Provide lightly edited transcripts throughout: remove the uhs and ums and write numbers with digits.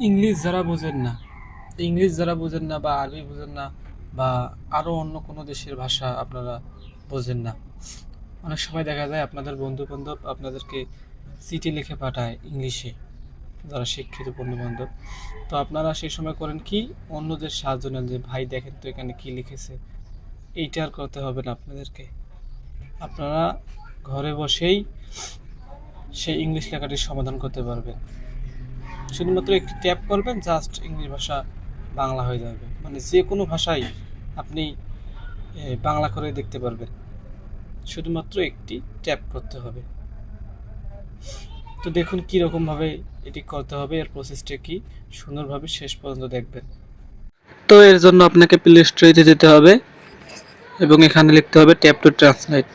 English যারা বোঝেন না, বা আরবি বোঝেন না, বা আরও অন্য কোনো দেশের ভাষা আপনারা বোঝেন না, অনেক সময় দেখা যায় আপনাদের বন্ধু বান্ধব আপনাদেরকে চিঠি লিখে পাঠায় ইংলিশে, যারা শিক্ষিত বন্ধু বান্ধব। তো আপনারা সেই সময় করেন কি, অন্যদের সাহায্য নেন যে ভাই দেখেন তো এখানে কি লিখেছে। এইটা আর করতে হবে না আপনাদেরকে। আপনারা ঘরে বসেই সেই ইংলিশ লেখাটির সমাধান করতে পারবেন। শুধুমাত্র একটি ট্যাপ করবেন, জাস্ট ইংলিশ ভাষা বাংলা হয়ে যাবে। মানে যে কোনো ভাষাই আপনি বাংলা করে দেখতে পারবেন, শুধুমাত্র একটি ট্যাপ করতে হবে। তো দেখুন কীরকমভাবে এটি করতে হবে, এর প্রসেসটা কি, সুন্দরভাবে শেষ পর্যন্ত দেখবেন। তো এর জন্য আপনাকে প্লে স্টোরে যেতে হবে এবং এখানে লিখতে হবে ট্যাপ টু ট্রান্সলেট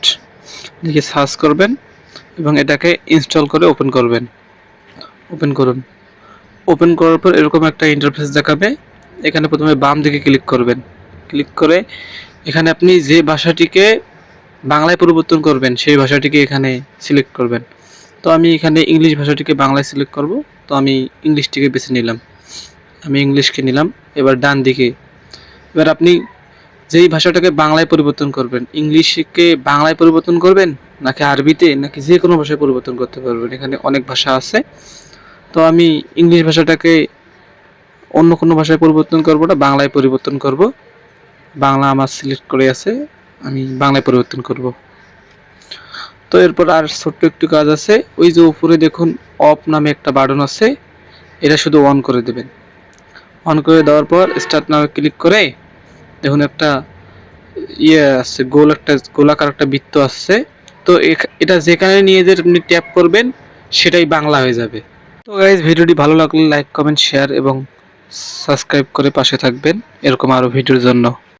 লিখে সার্চ করবেন এবং এটাকে ইনস্টল করে ওপেন করবেন। ওপেন করুন। ওপেন করার পর এরকম একটা ইন্টারফেস দেখাবে। এখানে প্রথমে বাম দিকে ক্লিক করবেন। ক্লিক করে এখানে আপনি যে ভাষাটিকে বাংলায় পরিবর্তন করবেন সেই ভাষাটিকে এখানে সিলেক্ট করবেন। তো আমি এখানে ইংলিশ ভাষাটিকে বাংলায় সিলেক্ট করব। তো আমি ইংলিশটিকে বেছে নিলাম। আমি ইংলিশকে নিলাম। এবার ডান দিকে, এবার আপনি যেই ভাষাটাকে বাংলায় পরিবর্তন করবেন, ইংলিশকে বাংলায় পরিবর্তন করবেন নাকি আরবিতে, নাকি যে কোনো ভাষায় পরিবর্তন করতে পারবেন। এখানে অনেক ভাষা আছে। তো আমি ইংলিশ ভাষাটাকে অন্য কোনো ভাষায় পরিবর্তন করব না, বাংলায় পরিবর্তন করব। বাংলা আমার সিলেক্ট করে আছে, আমি বাংলায় পরিবর্তন করব। তো এরপর আর ছোট্ট একটু কাজ আছে। ওই যে উপরে দেখুন অফ নামে একটা বাটন আছে, এটা শুধু অন করে দেবেন। অন করে দেওয়ার পর স্টার্ট নামে ক্লিক করে দেখুন একটা ইয়ে আছে, গোলাকার একটা বৃত্ত আসছে। তো এটা যেখানে নিয়ে যে আপনি ট্যাপ করবেন সেটাই বাংলা হয়ে যাবে। তো গাইজ, ভিডিওটি ভালো লাগলে লাইক কমেন্ট শেয়ার এবং সাবস্ক্রাইব করে পাশে থাকবেন এরকম আরও ভিডিওর জন্য।